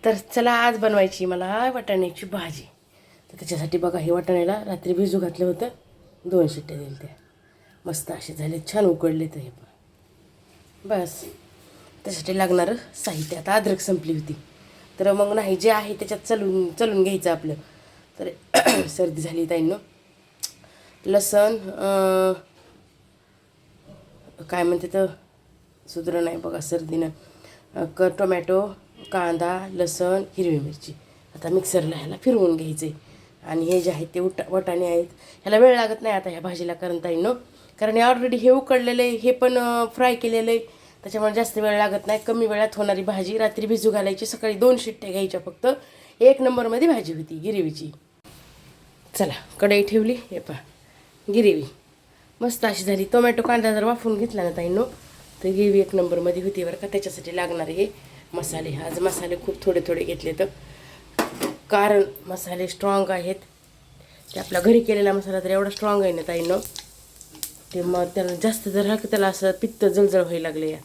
तर चला आज बनवायची मला वाटाण्याची भाजी. तर त्याच्यासाठी बघा हे वाटाण्याला रात्री भिजू घातलं होतं, 2 शिट्ट्या दिल्या त्या मस्त असे झाले, छान उकडले. तर हे बस त्यासाठी लागणारं साहित्य. आता अद्रक संपली होती तर मग नाही जे आहे त्याच्यात चलून घ्यायचं आपलं. तर सर्दी झाली ताईंनो. लसण काय म्हणते तर सुधरं नाही बघा सर्दीनं. टोमॅटो, कांदा, लसण, हिरवी मिरची आता मिक्सरला ह्याला फिरवून घ्यायचे. आणि हे जे आहेत ते वाटाणे आहेत, ह्याला वेळ लागत नाही आता ह्या भाजीला कारण ताईंनो, कारण हे ऑलरेडी हे उकडलेलं आहे, हे पण फ्राय केलेलं आहे, त्याच्यामुळे जास्त वेळ लागत नाही. कमी वेळात होणारी भाजी. रात्री भिजू घालायची, सकाळी 2 शिट्ट्या घ्यायच्या फक्त. 1 नंबरमध्ये भाजी होती गिरवीची. चला कढई ठेवली, हे पहा गिरवी मस्त अशी झाली. टोमॅटो कांदा जर वाफवून घेतला ना ताईंनो तर गिरवी 1 नंबरमध्ये होती बरं का. त्याच्यासाठी लागणारे हे मसाले, आज मसाले खूप थोडे थोडे घेतले तर कारण मसाले स्ट्रॉंग आहेत. ते आपला घरी केलेला मसाला तर एवढा स्ट्रॉंग आहे ना ताईंनो, ते मग त्याला जास्त जर हा की त्याला असं पित्त जळजळ व्हायला लागले या,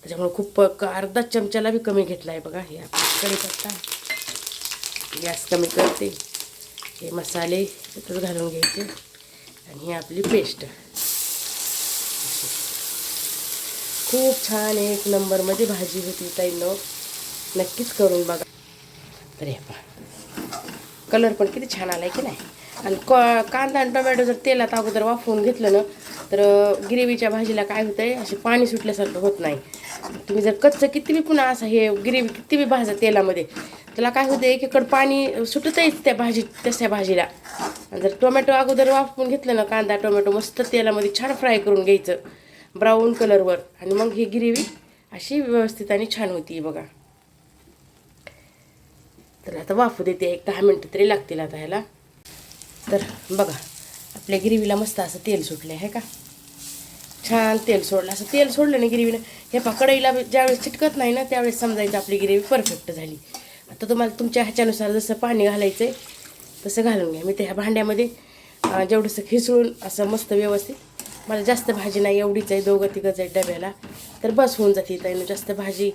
त्याच्यामुळे खूप अर्धा चमच्याला बी कमी घेतला आहे बघा. हे आपला कढीपत्ता, गॅस कमी करते, हे मसाले त्यातच घालून घ्यायचे आणि ही आपली पेस्ट. खूप छान 1 नंबरमध्ये भाजी होती ताईंनो, नक्कीच करून बघा. तर हे पहा कलर पण किती छान आला आहे की नाही. आणि कांदा आणि टोमॅटो जर तेलात अगोदर वाफवून घेतलं ना तर गिरवीच्या भाजीला काय होतं आहे, असे पाणी सुटल्यासारखं होत नाही. तुम्ही जर कच्चं किती बी पुन्हा असं हे गिरवी किती बी भाजा तेलामध्ये, त्याला काय होतं एकीकडं पाणी सुटतंच त्या तशा भाजीला. आणि जर टोमॅटो अगोदर वाफवून घेतलं ना, कांदा टोमॅटो मस्त तेलामध्ये छान फ्राय करून घ्यायचं ब्राऊन कलरवर, आणि मग ही गिरवी अशी व्यवस्थित आणि छान होती बघा. तर आता वाफू देते, 10 मिनटं तरी लागतील आता ह्याला. तर बघा आपल्या गिरवीला मस्त असं तेल सुटलं आहे का, छान तेल सोडलं. असं तेल सोडलं ना गिरवीनं, हे पहा कढईला ज्यावेळेस चिटकत नाही ना त्यावेळेस समजायचं आपली गिरवी परफेक्ट झाली. आता तुम्हाला तुमच्या ह्याच्यानुसार जसं पाणी घालायचं आहे तसं घालून घ्या. मी त्या ह्या भांड्यामध्ये जेवढंसं खिसळून असं मस्त व्यवस्थित, मला जास्त भाजी नाही एवढीच आहे, 2-3 आहे डब्याला, तर बस होऊन जाते ताईनं. जास्त भाजी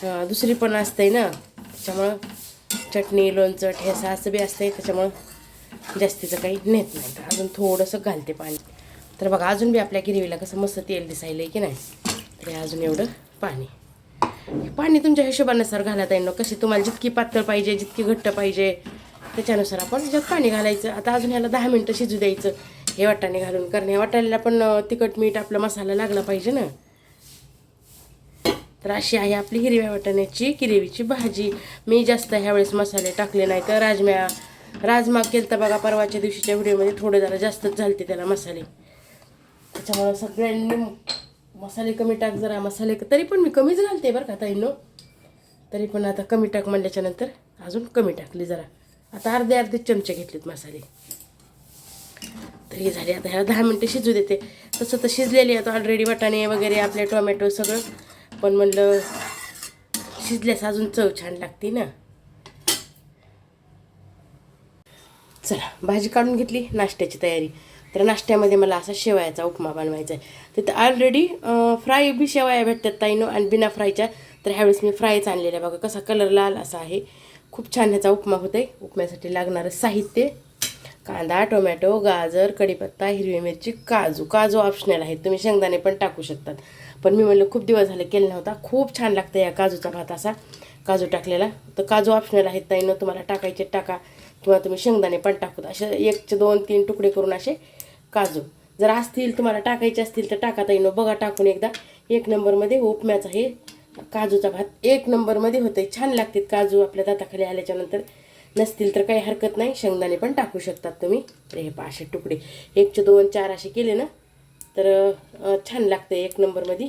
दुसरी पण असते ना, त्याच्यामुळं चटणी लोणचं ठेसा असं बी असते, त्याच्यामुळं जास्तीचं काही नेत नाही. तर अजून थोडंसं घालते पाणी. तर बघा अजून बी आपल्या गिरवीला कसं मस्त तेल दिसायलं आहे की नाही. तर अजून एवढं पाणी तुमच्या हिशोबानुसार घाला ताईंनो. कशी तुम्हाला जितकी पातळ पाहिजे, जितकी घट्ट पाहिजे त्याच्यानुसार आपण त्याच्यात पाणी घालायचं. आता अजून ह्याला 10 मिनटं शिजू द्यायचं हे वाटाणे घालून, कारण ह्या वाटाण्याला पण तिखट मीठ आपला मसाला लागला पाहिजे ना. तर अशी आहे आपली हिरव्या वाटाण्याची गिरवीची भाजी. मी जास्त ह्यावेळेस मसाले टाकले नाही. तर राजमा केलं तर बघा परवाच्या दिवशीच्या व्हिडिओमध्ये थोडे जरा जास्तच झालते त्याला मसाले, त्याच्यामुळे सगळ्यांनी मसाले कमी टाक जरा. मसाले तरी पण मी कमीच घालते बरं का ताईंनो, तरी पण आता कमी टाक म्हणल्याच्या नंतर अजून कमी टाकली जरा. आता अर्धे चमचे घेतलेत मसाले. तर हे झाले. आता ह्याला 10 मिनटं शिजू देते. तसं तर शिजलेली आता ऑलरेडी वाटाणे वगैरे आपले टोमॅटो सगळं, पण म्हणलं शिजल्यास अजून चव छान लागते ना. चला भाजी काढून घेतली, नाश्त्याची तयारी. तर नाश्त्यामध्ये मला असा शेवयाचा उपमा बनवायचा आहे. तिथं ऑलरेडी फ्राय बी शेवया भेटतात ताईनो आणि बिना फ्रायच्या. तर ह्यावेळेस मी फ्रायच आणलेल्या बघा, कसा कलर लाल असा आहे. खूप छान ह्याचा उपमा होतो आहे. उपम्यासाठी लागणारं साहित्य: कांदा, टोमॅटो, गाजर, कढीपत्ता, हिरवी मिरची, काजू ऑप्शनल आहेत, तुम्ही शेंगदाणे पण टाकू शकतात. पण मी म्हणलं खूप दिवस झाले केला नव्हता, खूप छान लागतं या काजूचा भात असा काजू टाकलेला. तर काजू ऑप्शनल आहेत ताईनं, तुम्हाला टाकायचे टाका किंवा तुम्ही शेंगदाणे पण टाकू. असे 1 2-3 तुकडे करून असे काजू जर असतील तुम्हाला टाकायचे असतील तर टाका ताईनं. बघा टाकून एकदा. 1 नंबरमध्ये उपम्याचा हे काजूचा भात 1 नंबरमध्ये होतं. छान लागतात काजू आपल्या दाताखाली आल्याच्यानंतर. नसतील तर काही हरकत नाही, शेंगदाणे पण टाकू शकतात तुम्ही. तर हे असे तुकडे 1 2 4 असे केले ना तर छान लागते 1 नंबरमध्ये.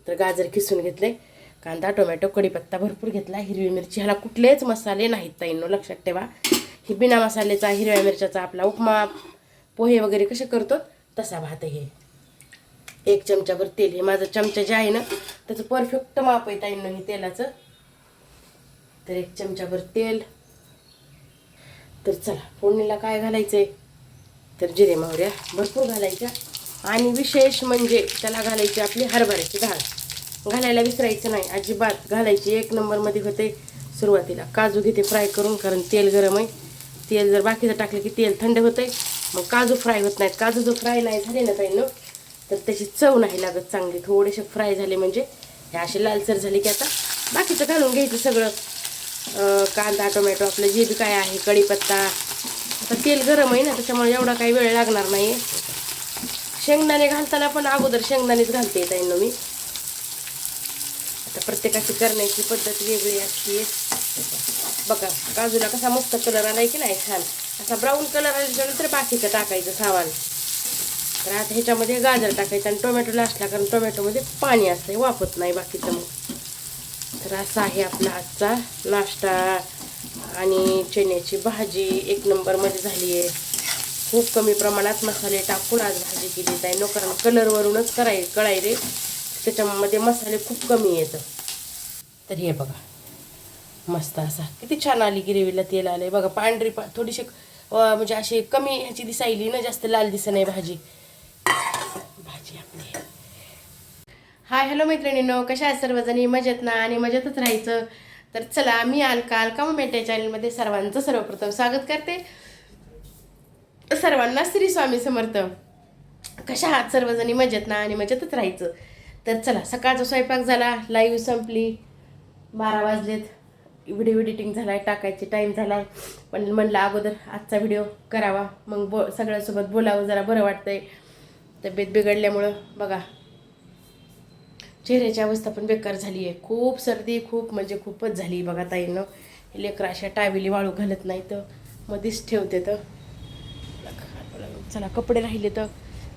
तर गाजर किसून घेतले, कांदा टोमॅटो कढीपत्ता भरपूर घेतला, हिरवी मिरची. ह्याला कुठलेच मसाले नाहीत ताईंनो, लक्षात ठेवा. ही बिना मसाल्याचा हिरव्या मिरच्याचा आपला उपमा पोहे वगैरे कसे करतो तसा भात आहे. 1 चमचाभर तेल, हे माझं चमचा जे आहे ना त्याचं परफेक्ट माप आहे ताईंनो हे तेलाचं. तर 1 चमचाभर तेल. तर चला फोडणीला काय घालायचं आहे, तर जिरे मोहऱ्या भरपूर घालायच्या. आणि विशेष म्हणजे त्याला घालायची आपली हरभऱ्याची डाळ. घालायला विसरायचं नाही अजिबात, घालायची. 1 नंबरमध्ये होते. सुरुवातीला काजू घेते फ्राय करून, कारण तेल गरम आहे. तेल जर बाकीचं टाकलं की तेल थंड होतं आहे, मग काजू फ्राय होत नाहीत. काजू जर फ्राय नाही झाले ना ताईंनो तर त्याची चव नाही लागत चांगली. थोडेसे फ्राय झाले म्हणजे हे असे लालसर झाले की आता बाकीचं घालून घ्यायचं सगळं. कांदा टोमॅटो आपलं जे बी काय आहे, कढीपत्ता. आता तेल गरम आहे ना त्याच्यामुळे एवढा काही वेळ लागणार नाही. शेंगदाणे घालताना पण अगोदर शेंगदाणेच घालते ताईंनो मी. आता प्रत्येकाची करण्याची पद्धत वेगळी असते. बघा काजूला कसा मस्त कलर आलाय की नाही, छान असा ब्राऊन कलर आल्यानंतर बाकीचं टाकायचं सामान. तर आता ह्याच्यामध्ये गाजर टाकायचं आणि टोमॅटो लास्टला, कारण टोमॅटोमध्ये पाणी असतं, वाफत नाही बाकीचं मग. तर असा आहे आपला आजचा नाश्ता. आणि चण्याची भाजी एक नंबरमध्ये झाली आहे. खूप कमी प्रमाणात मसाले टाकून आज भाजी केली आहे नो, कारण कलरवरूनच कळायले त्याच्यामध्ये मसाले खूप कमी येतं. तर हे बघा मस्त असा किती छान आली ग्रेव्हीला तेल आलंय बघा. पांढरी थोडीशी म्हणजे अशी कमी ह्याची दिसायली ना, जास्त लाल दिसत नाही भाजी आपली. हाय हॅलो मैत्रिणींनो, कशा आहेत सर्वजणी? मजेत ना? आणि मजेतच राहायचं. तर चला मी अलका मेटे चॅनलमध्ये सर्वांचं सर्वप्रथम स्वागत करते. सर्वांना श्री स्वामी समर्थ. कशा आहात सर्वजणी? मजेत ना? आणि मजेतच राहायचं. तर चला सकाळचा स्वयंपाक झाला, लाईव्ह संपली, 12 वाजलेत. व्हिडिओ एडिटिंग झालाय, टाकायचे टाईम झालाय, पण म्हणलं अगोदर आजचा व्हिडिओ करावा, मग सगळ्यांसोबत बोलावं, जरा बरं वाटतंय. तब्येत बिघडल्यामुळं बघा चेहऱ्याची अवस्था पण बेकार झाली आहे. खूप सर्दी, खूप म्हणजे खूपच झाली बघा ताईंनो. लेकरं अशा टावेली वाळू घालत नाही तर मध्येच ठेवते. तर चला कपडे राहिले तर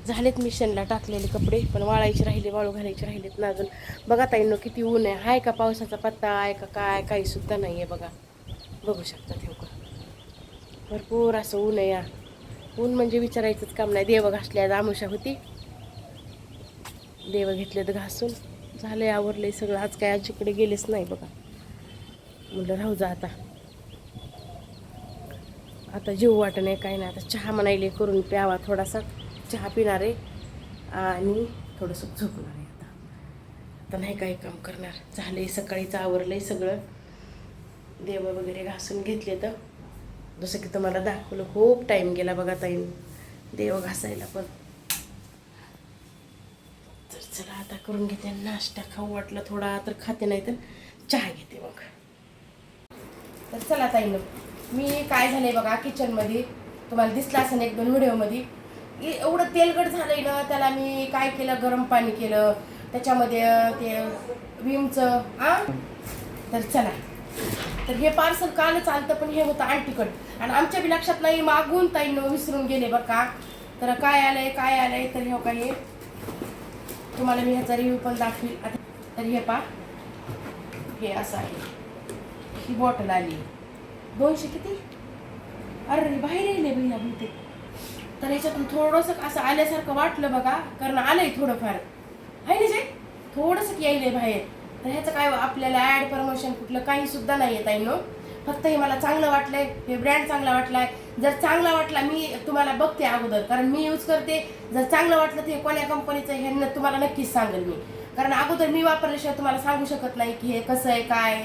झालेत मिशनला टाकलेले कपडे, पण वाळायचे राहिले, वाळू घालायचे राहिलेत ना अजून. बघा ताईंनो किती ऊन आहे. हाय का पावसाचा पत्ता आहे का काय? काही सुद्धा नाही आहे बघा. बघू शकता ठेव भरपूर असं ऊन आहे. या ऊन म्हणजे विचारायचंच काम नाही. देव घासले, आज आमुषा होती, देव घेतले तर घासून झाले, आवरले सगळं. आज काय आजीकडे गेलेच नाही बघा, म्हणलं राहू जा आता जीव वाटत नाही काय नाही. आता चहा म्हणायले करून प्यावा, थोडासा चहा पिणार आहे आणि थोडंसं झोपणार आहे. आता नाही काही काम करणार. झालंय सकाळीच आवरलंय सगळं, देव वगैरे घासून घेतले. तर जसं की तुम्हाला दाखवलं खूप टाईम गेला बघा ताई देव घासायला पण. तर चला आता करून घेते नाश्ता. खाऊ वाटलं थोडा तर खाते, नाही तर चहा घेते मग. तर चला ताईंनो, मी काय झालंय बघा किचनमध्ये, तुम्हाला दिसलं असेल 1-2 व्हिडिओमध्ये. एवढं तेलकट झालंय ना, त्याला मी काय केलं, गरम पाणी केलं, त्याच्यामध्ये ते विमचं तर चला. तर हे पार्सल कालच आलतं, पण हे होतं आंटीकट, आणि आमच्या बी लक्षात नाही, मागून ताईंनो विसरून गेले बरं का. तर काय आलंय तर हे का, हे तुम्हाला मी ह्याचा रिव्ह्यू पण दाखवील. तर हे पा, हे असं आहे. ही बॉटल आली 200 किती, अरे बाहेर येईल भैया बहुतेक. तर ह्याच्यातून थोडंसं असं आल्यासारखं वाटलं बघा, कारण आलंय थोडंफार आहे ना, जे थोडंसं यायलंय बाहेर. तर ह्याचं काय आपल्याला ॲड प्रमोशन कुठलं काही सुद्धा नाही येत आहे नो. फक्त हे मला चांगलं वाटलंय, हे ब्रँड चांगला वाटलाय. जर चांगला वाटला, मी तुम्हाला बघते अगोदर, कारण मी यूज करते. जर चांगलं वाटलं तर हे कोण्या कंपनीचं हे तुम्हाला नक्कीच सांगेल मी, कारण अगोदर मी वापरल्याशिवाय तुम्हाला सांगू शकत नाही की हे कसं आहे काय,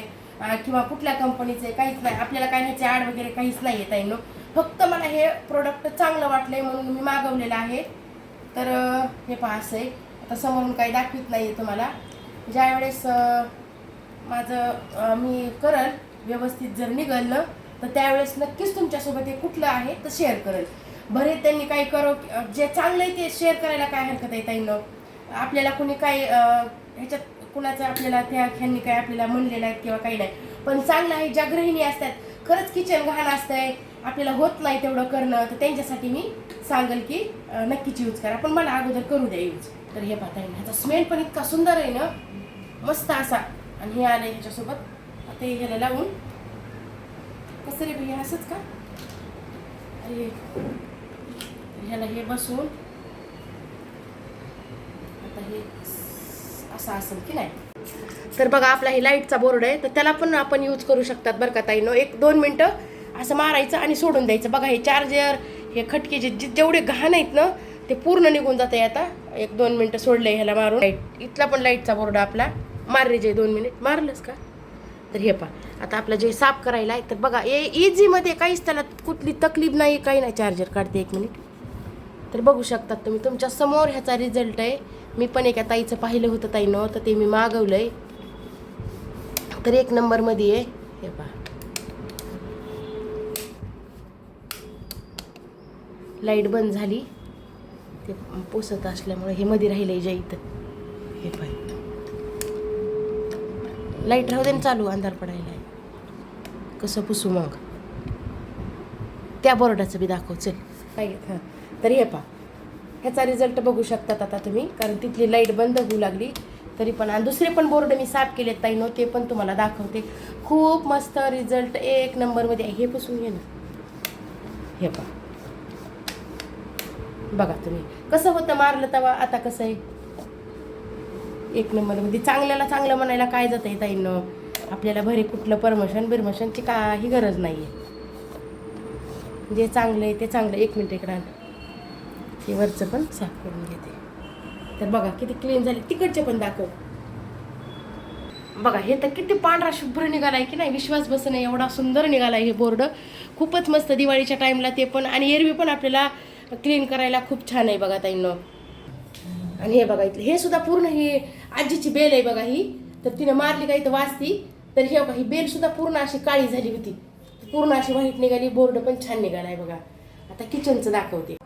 किंवा कुठल्या कंपनीचं आहे, काहीच नाही. आपल्याला काय ह्याचे ॲड वगैरे काहीच नाही येत आहे नो. फक्त मला हे प्रोडक्ट चांगलं वाटलंय म्हणून मी मागवलेलं आहे. तर हे पहा असं आहे. आता समोरून काही दाखवित नाही आहे तुम्हाला. ज्यावेळेस माझं मी करल व्यवस्थित जर निघालं तर त्यावेळेस नक्कीच तुमच्यासोबत हे कुठलं आहे तर शेअर करेल. बरे त्यांनी काही जे चांगलं आहे ते शेअर करायला काय हरकत आहे ताईंनो. आपल्याला कुणी काही ह्याच्यात कुणाचं आपल्याला ह्यांनी काय आपल्याला म्हणलेलं आहे किंवा काही नाही, पण चांगलं आहे. ज्या गृहिणी असतात खरंच किचन घाण असतंय, आपल्याला होत नाही तेवढं करणं, तर त्यांच्यासाठी मी सांगेल की नक्कीच यूज करा, पण मला अगोदर करू द्या यूज. तर हे पाहता येईल, ह्याचा स्मेल पण इतका सुंदर आहे ना, मस्त असा. आणि हे आलं ह्याच्यासोबत. आता ह्याला लावून कसं रे भैया, असंच का, अरे ह्याला हे बसून आता हे असं असेल की नाही. तर बघा आपला हे लाईटचा बोर्ड आहे, तर त्याला पण आपण यूज करू शकतात बरं का ताईंनो. 1-2 मिनटं असं मारायचं आणि सोडून द्यायचं. बघा हे चार्जर, हे खटके जेवढे घाण आहेत ना ते पूर्ण निघून जाते. आता 1-2 मिनटं सोडले ह्याला मारून. लाईट इथला पण लाईटचा बोर्ड आपला. मार रे जे 2 मिनिट मारलंस का, तर हे पहा आता आपलं जे साफ करायला आहे तर बघा इझीमध्ये काहीच त्याला कुठली तकलीफ नाही, काही नाही. चार्जर काढते 1 मिनिट. तर बघू शकतात तुम्ही तुमच्या समोर ह्याचा रिझल्ट आहे. मी पण एका ताईचं पाहिलं होतं ताईनं, तर ते मी मागवलं आहे. तर 1 नंबरमध्ये आहे. हे पहा लाईट बंद झाली, ते पोसत असल्यामुळे हे मध्ये राहिलं जे इथं. हे पहा लाईट राहू दे ना चालू, अंधार पडायला आहे. कसं पुसू मग, त्या बोर्डाचं बी दाखव चल. हां तर हे पहा ह्याचा रिझल्ट बघू शकतात आता तुम्ही, कारण तिथली लाईट बंद होऊ लागली तरी पण. आणि दुसरे पण बोर्ड मी साफ केलेत ताईनो, ते पण तुम्हाला दाखवते. खूप मस्त रिझल्ट 1 नंबरमध्ये आहे. हे पुसून घे ना. हे पहा बघा तुम्ही कसं होतं मारलं तेव्हा, आता कसं आहे 1 नंबरमध्ये. चांगल्याला चांगलं म्हणायला काय जातं आहे ताईंनो, आपल्याला भरे कुठलं परमिशनची काही गरज नाही आहे. जे चांगलं आहे ते चांगलं. 1 मिनिट इकडं हे वरचं पण साफ करून घेते. तर बघा किती क्लीन झाले. तिकडचे पण दाखव. बघा हे तर किती पांढरा शुभ्र निघालाय की नाही, विश्वास बस नाही एवढा सुंदर निघालाय हे बोर्ड. खूपच मस्त दिवाळीच्या टाईमला ते पण, आणि एरवी पण आपल्याला क्लीन करायला खूप छान आहे बघा ताईंनो. आणि हे बघा इथलं हे सुद्धा पूर्ण ही आजीची बेल आहे बघा ही. तर तिने मारली का इथं वाजती, तर हे बघा ही बेल सुद्धा पूर्ण अशी काळी झाली होती, पूर्ण अशी व्हाईट निघाली. बोर्ड पण छान निघालाय बघा. आता किचनचं दाखवते.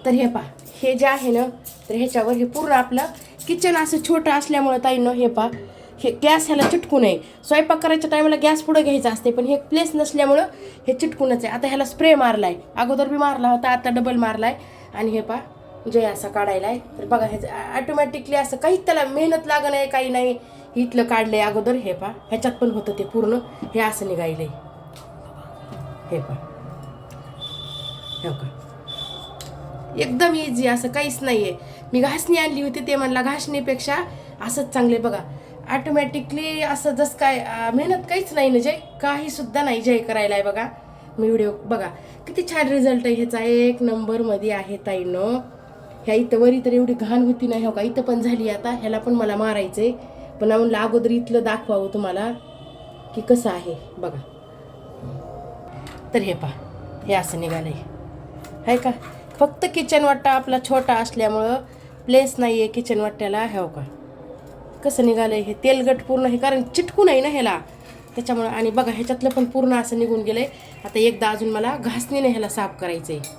तर हे पहा हे जे आहे ना, तर ह्याच्यावर हे पूर्ण आपलं किचन असं छोटं असल्यामुळं ताईंनो हे पहा हे गॅस ह्याला चिटकू नये. स्वयंपाक करायच्या टायमाला गॅस पुढं घ्यायचा असते, पण हे प्लेस नसल्यामुळं हे चिटकूनच आहे. आता ह्याला स्प्रे मारलाय, अगोदर बी मारला होता, आता डबल मारलाय. आणि हे पहा जे असा काढायला आहे, तर बघा ह्याचं ऑटोमॅटिकली असं काहीच त्याला मेहनत लागत नाही, काही नाही. इथलं काढलंय अगोदर. हे पहा ह्याच्यात पण होतं ते पूर्ण हे असं निघायलंय. हे पहा हे का एकदम इझी, असं काहीच नाही आहे. मी घासणी आणली होती, ते म्हणला घासणीपेक्षा असंच चांगले. बघा ऑटोमॅटिकली असं जसं काय मेहनत काहीच नाही ना, जय काही सुद्धा नाही जय करायला आहे. बघा मी व्हिडिओ बघा किती छान रिझल्ट आहे ह्याचा. 1 नंबरमध्ये आहे ताईनो. ह्या इथं वरी तर एवढी घाण होती नाही हो का, इथं पण झाली. आता ह्याला पण मला मारायचं आहे, पण म्हणलं अगोदर इथलं दाखवावं तुम्हाला की कसं आहे बघा. तर हे पहा हे असं निघालंय आहे का. फक्त किचन वाटा आपला छोटा असल्यामुळं प्लेस नाही आहे किचन वाट्याला. हो का कसं निघालं हे तेलगट पूर्ण, हे कारण चिटकू नाही ना ह्याला त्याच्यामुळं. आणि बघा ह्याच्यातलं पण पूर्ण असं निघून गेलं आहे. आता एकदा अजून मला घासणीने ह्याला साफ करायचं आहे.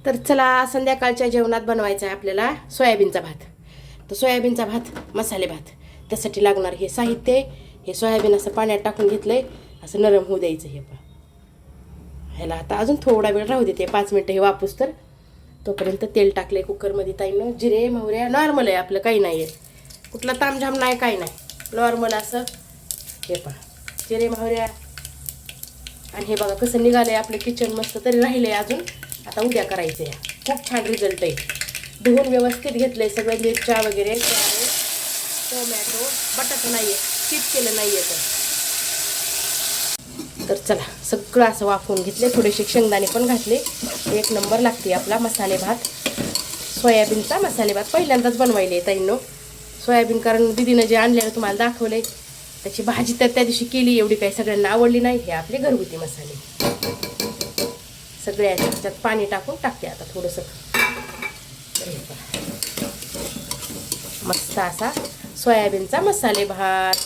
तर चला संध्याकाळच्या जेवणात बनवायचं आहे आपल्याला सोयाबीनचा भात. तर सोयाबीनचा भात मसाले भात, त्यासाठी लागणार हे साहित्य आहे. हे सोयाबीन असं पाण्यात टाकून घेतलं आहे, असं नरम होऊ द्यायचं. हे पहा ह्याला आता अजून थोडा वेळ राहू देते, 5 मिनटं हे वापूस. तर तोपर्यंत तेल टाकले कुकरमध्ये ताईनं. जिरे मोहऱ्या नॉर्मल आहे आपलं, काही नाही आहे कुठला तामझाम नाही, काही नाही, नॉर्मल असं. हे पहा जिरे मोहऱ्या. आणि हे बघा कसं निघालं आहे आपलं किचन मस्त. तरी राहिलं आहे अजून, आता उद्या करायचं आहे. खूप छान रिझल्ट आहे. धुवून व्यवस्थित घेतलं आहे सगळं, मिरच्या वगैरे, टोमॅटो, बटाटा नाही आहे, चीप केलं नाही आहे. तर चला सगळं असं वाफवून घेतले, थोडेसे शेंगदाणे पण घातले. 1 नंबर लागते आपला मसाले भात. सोयाबीनचा मसाले भात पहिल्यांदाच बनवायले ताईंनो. सोयाबीन कारण दीदीनं जे आणलेलं तुम्हाला दाखवलंय, त्याची भाजी तर त्या दिवशी केली, एवढी काही सगळ्यांना आवडली नाही. हे आपले घरगुती मसाले सगळे ह्याच्यात पाणी टाकून टाकते आता थोडंसं. मस्त असा सोयाबीनचा मसाले भात.